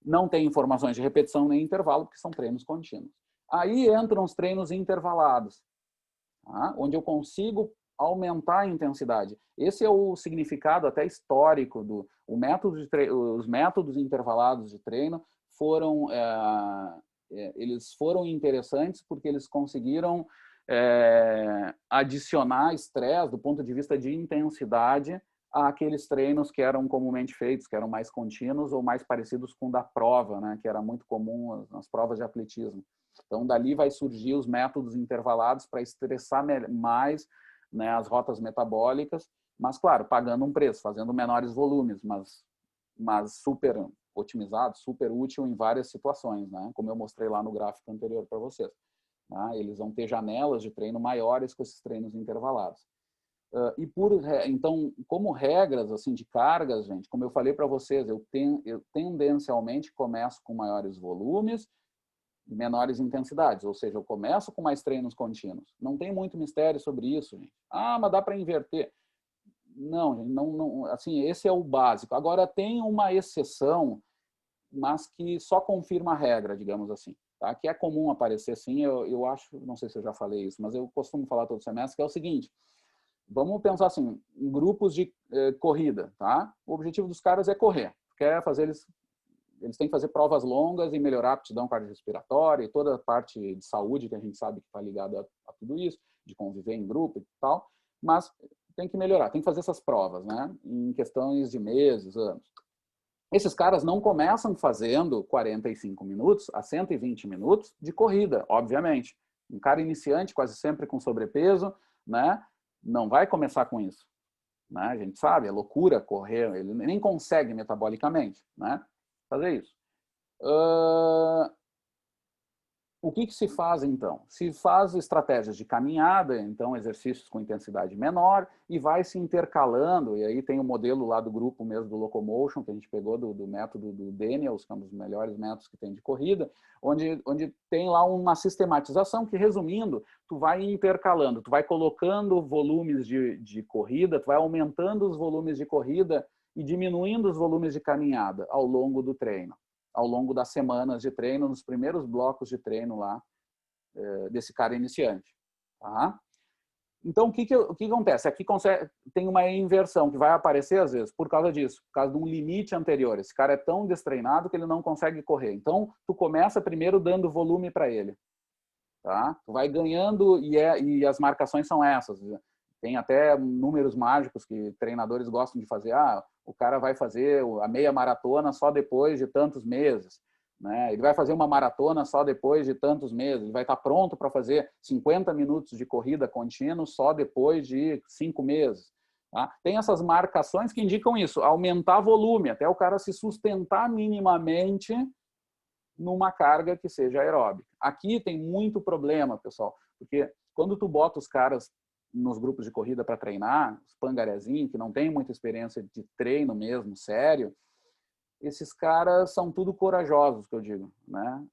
Speaker 1: Não tem informações de repetição nem intervalo, porque são treinos contínuos. Aí entram os treinos intervalados, tá? Onde eu consigo aumentar a intensidade. Esse é o significado até histórico os métodos intervalados de treino eles foram interessantes porque eles conseguiram adicionar estresse do ponto de vista de intensidade àqueles treinos que eram comumente feitos, que eram mais contínuos ou mais parecidos com o da prova, né, que era muito comum nas provas de atletismo. Então, dali vai surgir os métodos intervalados para estressar mais, né, as rotas metabólicas, mas, claro, pagando um preço, fazendo menores volumes, mas super otimizado, super útil em várias situações, né, como eu mostrei lá no gráfico anterior para vocês. Tá? Eles vão ter janelas de treino maiores com esses treinos intervalados. Então, como regras assim de cargas, gente, como eu falei para vocês, eu tendencialmente começo com maiores volumes e menores intensidades, ou seja, eu começo com mais treinos contínuos. Não tem muito mistério sobre isso, gente. Ah, mas dá para inverter. Não, gente, não, assim, esse é o básico. Agora tem uma exceção, mas que só confirma a regra, digamos assim. tá? Que é comum aparecer sim, eu acho, não sei se eu já falei isso, mas eu costumo falar todo semestre, que é o seguinte: vamos pensar assim, em grupos de corrida, tá? O objetivo dos caras é correr, quer fazer eles têm que fazer provas longas e melhorar a aptidão cardiorrespiratória e toda a parte de saúde que a gente sabe que está ligada a tudo isso, de conviver em grupo e tal, mas tem que melhorar, tem que fazer essas provas, né? Em questões de meses, anos. Esses caras não começam fazendo 45 minutos a 120 minutos de corrida, obviamente. Um cara iniciante, quase sempre com sobrepeso, né? Não vai começar com isso. Né? A gente sabe, é loucura correr, ele nem consegue metabolicamente, né? Fazer isso. O que se faz, então? Se faz estratégias de caminhada, então exercícios com intensidade menor, e vai se intercalando, e aí tem o modelo lá do grupo mesmo do Locomotion, que a gente pegou do método do Daniels, que é um dos melhores métodos que tem de corrida, onde tem lá uma sistematização que, resumindo, tu vai intercalando, tu vai colocando volumes de corrida, tu vai aumentando os volumes de corrida e diminuindo os volumes de caminhada ao longo do treino, ao longo das semanas de treino, nos primeiros blocos de treino lá desse cara iniciante. Tá? Então, o que acontece? Aqui tem uma inversão que vai aparecer às vezes por causa disso, por causa de um limite anterior. Esse cara é tão destreinado que ele não consegue correr. Então, tu começa primeiro dando volume para ele. Tá? Tu vai ganhando e as marcações são essas. Tem até números mágicos que treinadores gostam de fazer. O cara vai fazer a meia maratona só depois de tantos meses. Né? Ele vai fazer uma maratona só depois de tantos meses. Ele vai estar pronto para fazer 50 minutos de corrida contínua só depois de 5 meses. Tá? Tem essas marcações que indicam isso, aumentar volume, até o cara se sustentar minimamente numa carga que seja aeróbica. Aqui tem muito problema, pessoal, porque quando tu bota os caras nos grupos de corrida para treinar, os pangarezinhos, que não tem muita experiência de treino mesmo, sério, esses caras são tudo corajosos, que eu digo, né?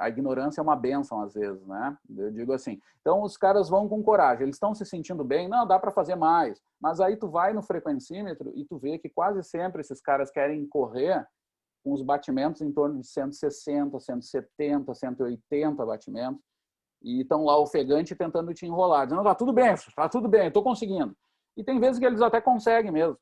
Speaker 1: A ignorância é uma bênção às vezes, né? Eu digo assim. Então os caras vão com coragem, eles estão se sentindo bem, não, dá para fazer mais. Mas aí tu vai no frequencímetro e tu vê que quase sempre esses caras querem correr com os batimentos em torno de 160, 170, 180 batimentos, e estão lá ofegante tentando te enrolar, dizendo, tá tudo bem, eu estou conseguindo. E tem vezes que eles até conseguem mesmo.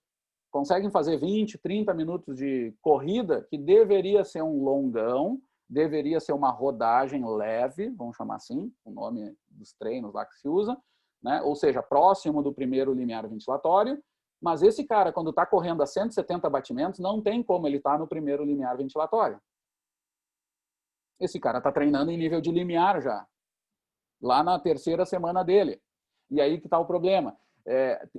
Speaker 1: Conseguem fazer 20, 30 minutos de corrida, que deveria ser um longão, deveria ser uma rodagem leve, vamos chamar assim, o nome dos treinos lá que se usa, né? Ou seja, próximo do primeiro limiar ventilatório. Mas esse cara, quando está correndo a 170 batimentos, não tem como ele estar no primeiro limiar ventilatório. Esse cara está treinando em nível de limiar já, lá na terceira semana dele. E aí que está o problema.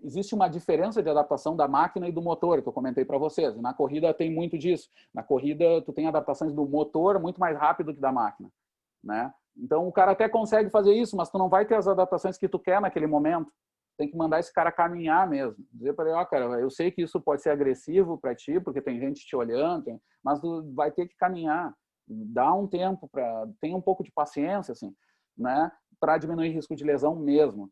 Speaker 1: Existe uma diferença de adaptação da máquina e do motor, que eu comentei para vocês. Na corrida tem muito disso. Na corrida, tu tem adaptações do motor muito mais rápido que da máquina. Né? Então, o cara até consegue fazer isso, mas tu não vai ter as adaptações que tu quer naquele momento. Tem que mandar esse cara caminhar mesmo. Dizer para ele, cara, eu sei que isso pode ser agressivo para ti, porque tem gente te olhando, mas tu vai ter que caminhar. Dá um tempo, tenha um pouco de paciência, assim, né? Para diminuir risco de lesão mesmo.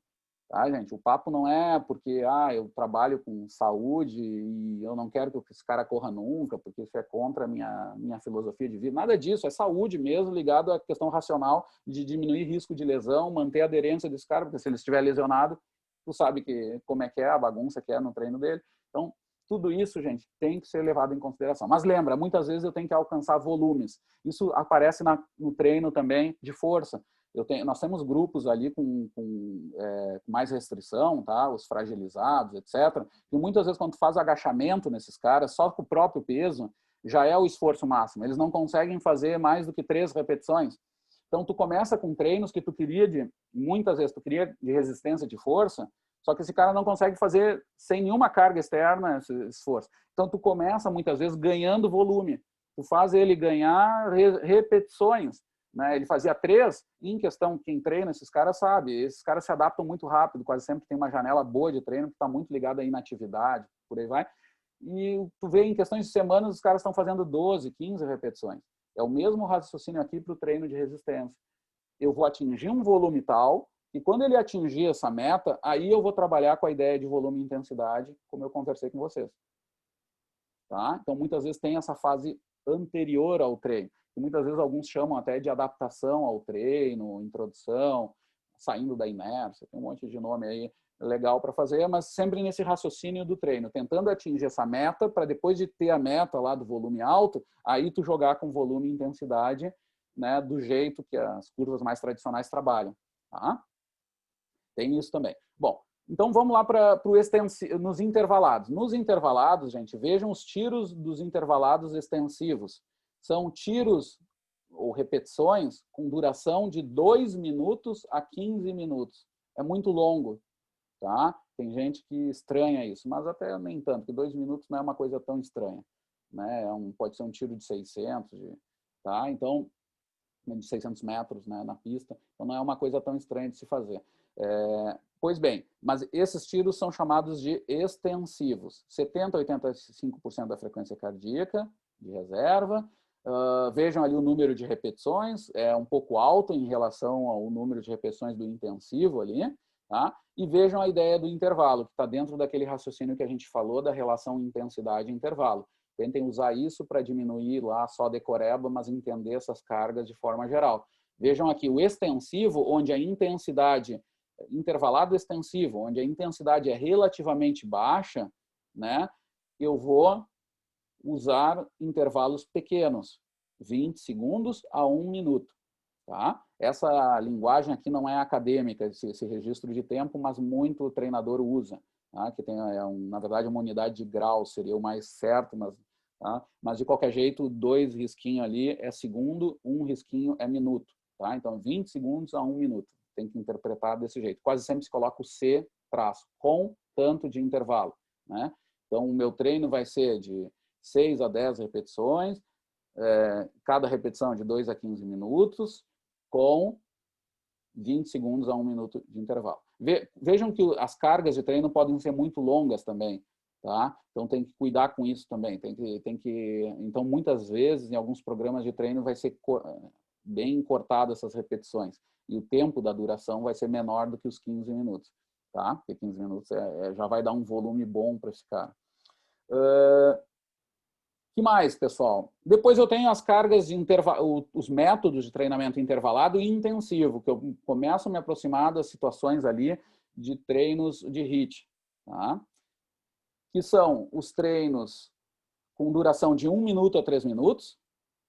Speaker 1: Tá, gente? O papo não é porque eu trabalho com saúde e eu não quero que esse cara corra nunca, porque isso é contra a minha filosofia de vida. Nada disso, é saúde mesmo, ligado à questão racional de diminuir risco de lesão, manter a aderência desse cara, porque se ele estiver lesionado, tu sabe como é que é a bagunça que é no treino dele. Então, tudo isso, gente, tem que ser levado em consideração. Mas lembra, muitas vezes eu tenho que alcançar volumes. Isso aparece no treino também de força. Nós temos grupos ali com mais restrição, tá? Os fragilizados, etc. E muitas vezes, quando tu faz agachamento nesses caras, só com o próprio peso, já é o esforço máximo. Eles não conseguem fazer mais do que 3 repetições. Então, tu começa com treinos que muitas vezes tu queria de resistência de força, só que esse cara não consegue fazer sem nenhuma carga externa esse esforço. Então, tu começa muitas vezes ganhando volume. Tu faz ele ganhar repetições. Né? Ele fazia 3, em questão, quem treina esses caras sabe, esses caras se adaptam muito rápido, quase sempre tem uma janela boa de treino que está muito ligada à inatividade, por aí vai. E tu vê em questões de semanas os caras estão fazendo 12, 15 repetições. É o mesmo raciocínio aqui para o treino de resistência. Eu vou atingir um volume tal, e quando ele atingir essa meta, aí eu vou trabalhar com a ideia de volume e intensidade, como eu conversei com vocês. Tá? Então, muitas vezes tem essa fase anterior ao treino. que muitas vezes alguns chamam até de adaptação ao treino, introdução, saindo da inércia, tem um monte de nome aí legal para fazer, mas sempre nesse raciocínio do treino, tentando atingir essa meta, para depois de ter a meta lá do volume alto, aí tu jogar com volume e intensidade, né, do jeito que as curvas mais tradicionais trabalham. Tá? Tem isso também. Bom, então vamos lá para nos intervalados. Nos intervalados, gente, vejam os tiros dos intervalados extensivos. São tiros ou repetições com duração de 2 minutos a 15 minutos. É muito longo, tá? Tem gente que estranha isso, mas até nem tanto, porque 2 minutos não é uma coisa tão estranha, né? Pode ser um tiro de 600, tá? Então, de 600 metros, né, na pista, então não é uma coisa tão estranha de se fazer. Pois bem, mas esses tiros são chamados de extensivos. 70% a 85% da frequência cardíaca de reserva. Vejam ali o número de repetições, é um pouco alto em relação ao número de repetições do intensivo ali, tá? E vejam a ideia do intervalo, que está dentro daquele raciocínio que a gente falou da relação intensidade e intervalo. Tentem usar isso para diminuir lá só decoreba, mas entender essas cargas de forma geral. Vejam aqui o extensivo, onde a intensidade, intervalado extensivo, onde a intensidade é relativamente baixa, né? Eu vou usar intervalos pequenos, 20 segundos a 1 minuto. Tá? Essa linguagem aqui não é acadêmica, esse registro de tempo, mas muito treinador usa. Tá? Que tem, na verdade, uma unidade de grau, seria o mais certo, mas, tá? Mas de qualquer jeito, 2 risquinhos ali é segundo, 1 risquinho é minuto. Tá? Então, 20 segundos a 1 minuto. Tem que interpretar desse jeito. Quase sempre se coloca o C traço, com tanto de intervalo. Né? Então, o meu treino vai ser de 6 a 10 repetições, cada repetição de 2 a 15 minutos, com 20 segundos a 1 minuto de intervalo. Vejam que as cargas de treino podem ser muito longas também, tá? Então tem que cuidar com isso também. Então muitas vezes em alguns programas de treino vai ser bem cortado essas repetições e o tempo da duração vai ser menor do que os 15 minutos, tá? Porque 15 minutos já vai dar um volume bom para esse cara. Que mais, pessoal? Depois eu tenho as cargas de os métodos de treinamento intervalado e intensivo, que eu começo a me aproximar das situações ali de treinos de HIIT, tá? Que são os treinos com duração de 1 minuto a 3 minutos,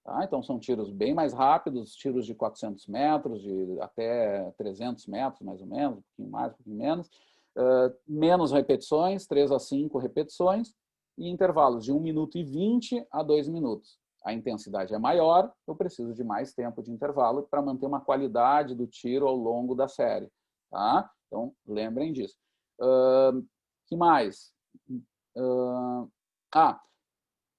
Speaker 1: tá? Então são tiros bem mais rápidos, tiros de 400 metros, de até 300 metros, mais ou menos, um pouquinho mais, um pouquinho menos, menos repetições, 3 a 5 repetições, e intervalos de 1 minuto e 20 a 2 minutos. A intensidade é maior, eu preciso de mais tempo de intervalo para manter uma qualidade do tiro ao longo da série. Tá? Então, lembrem disso. Que mais?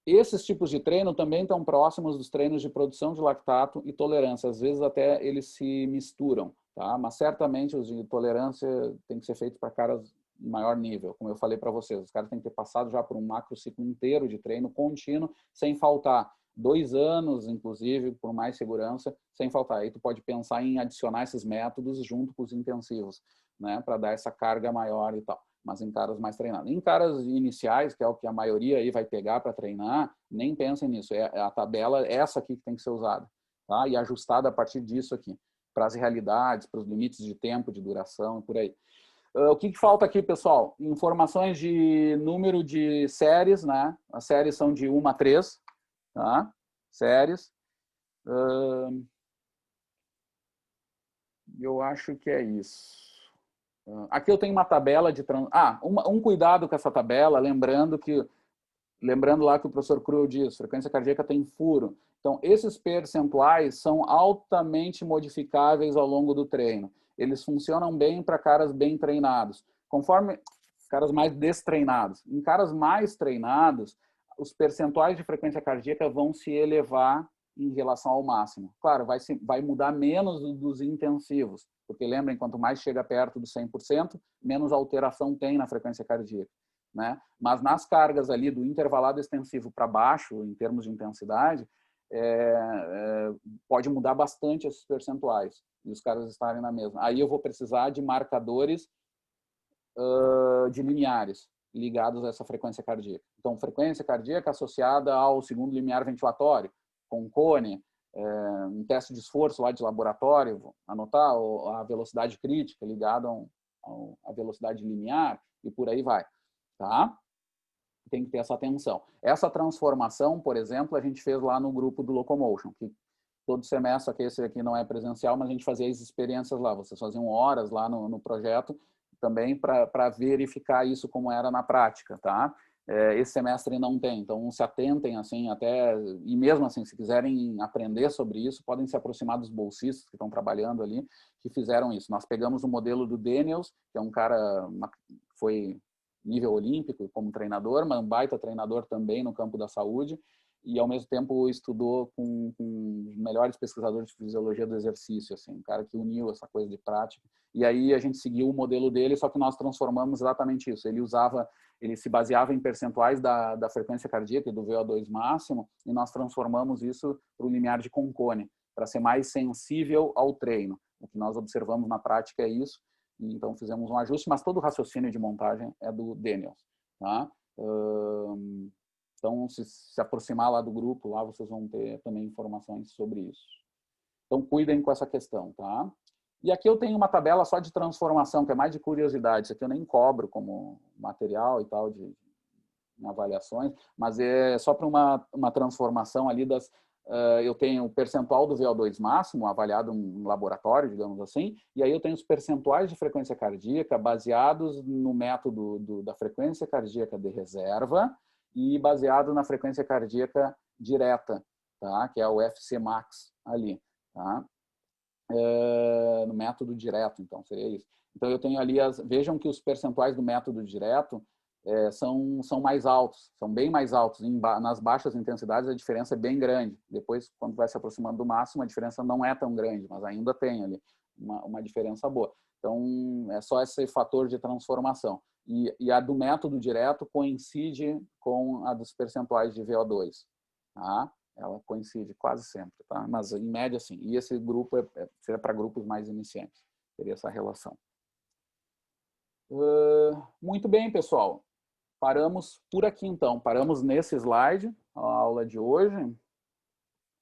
Speaker 1: Esses tipos de treino também estão próximos dos treinos de produção de lactato e tolerância. Às vezes até eles se misturam, tá? Mas certamente os de tolerância têm que ser feitos para caras de maior nível, como eu falei para vocês. Os caras têm que ter passado já por um macro ciclo inteiro de treino contínuo, sem faltar. 2 anos, inclusive, por mais segurança, sem faltar. Aí tu pode pensar em adicionar esses métodos junto com os intensivos, né? Para dar essa carga maior e tal. Mas em caras mais treinados. Em caras iniciais, que é o que a maioria aí vai pegar para treinar, nem pensem nisso. É a tabela essa aqui que tem que ser usada, tá? E ajustada a partir disso aqui, para as realidades, para os limites de tempo, de duração e por aí. O que falta aqui, pessoal? Informações de número de séries, né? As séries são de 1 a 3, tá? Séries. Eu acho que é isso. Aqui eu tenho uma tabela de... um cuidado com essa tabela, lembrando lá que o professor Cruel diz, frequência cardíaca tem furo. Então, esses percentuais são altamente modificáveis ao longo do treino. Eles funcionam bem para caras bem treinados. Conforme caras mais destreinados. Em caras mais treinados, os percentuais de frequência cardíaca vão se elevar em relação ao máximo. Claro, vai mudar menos dos intensivos, porque lembrem, quanto mais chega perto do 100%, menos alteração tem na frequência cardíaca. Né? Mas nas cargas ali do intervalado extensivo para baixo, em termos de intensidade, pode mudar bastante esses percentuais e os caras estarem na mesma. Aí eu vou precisar de marcadores de lineares ligados a essa frequência cardíaca. Então, frequência cardíaca associada ao segundo limiar ventilatório, com cone, um teste de esforço lá de laboratório, vou anotar a velocidade crítica ligada à velocidade linear e por aí vai, tá? Tem que ter essa atenção. Essa transformação, por exemplo, a gente fez lá no grupo do Locomotion, que todo semestre, aqui, esse aqui não é presencial, mas a gente fazia as experiências lá, vocês faziam horas lá no projeto também para verificar isso como era na prática, tá? Esse semestre não tem, então se atentem assim até, e mesmo assim, se quiserem aprender sobre isso, podem se aproximar dos bolsistas que estão trabalhando ali, que fizeram isso. Nós pegamos o modelo do Daniels, que é um cara, foi nível olímpico como treinador, mas um baita treinador também no campo da saúde, e ao mesmo tempo estudou com os melhores pesquisadores de fisiologia do exercício, assim, um cara que uniu essa coisa de prática. E aí a gente seguiu o modelo dele, só que nós transformamos exatamente isso. Ele se baseava em percentuais da frequência cardíaca e do VO2 máximo, e nós transformamos isso para o limiar de Concone, para ser mais sensível ao treino. O que nós observamos na prática é isso, e então fizemos um ajuste, mas todo o raciocínio de montagem é do Daniels, tá? Então, se aproximar lá do grupo, lá vocês vão ter também informações sobre isso. Então, cuidem com essa questão, tá? E aqui eu tenho uma tabela só de transformação, que é mais de curiosidade. Isso aqui eu nem cobro como material e tal de avaliações, mas é só para uma transformação ali das... eu tenho o percentual do VO2 máximo, avaliado em laboratório, digamos assim, e aí eu tenho os percentuais de frequência cardíaca baseados no método da frequência cardíaca de reserva e baseado na frequência cardíaca direta, tá? Que é o FC max ali, tá? No método direto, então, seria isso. Então, eu tenho ali, vejam que os percentuais do método direto são mais altos, são bem mais altos. Nas baixas intensidades, a diferença é bem grande. Depois, quando vai se aproximando do máximo, a diferença não é tão grande, mas ainda tem ali uma diferença boa. Então, é só esse fator de transformação. E a do método direto coincide com a dos percentuais de VO2. Tá? Ela coincide quase sempre, tá? Mas em média sim. E esse grupo seria para grupos mais iniciantes, teria essa relação. Muito bem, pessoal. Paramos por aqui então. Paramos nesse slide, a aula de hoje.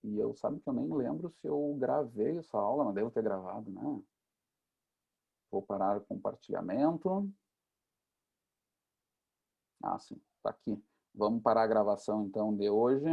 Speaker 1: E sabe que eu nem lembro se eu gravei essa aula, mas devo ter gravado, né? Vou parar o compartilhamento. Ah, sim, tá aqui. Vamos parar a gravação então de hoje.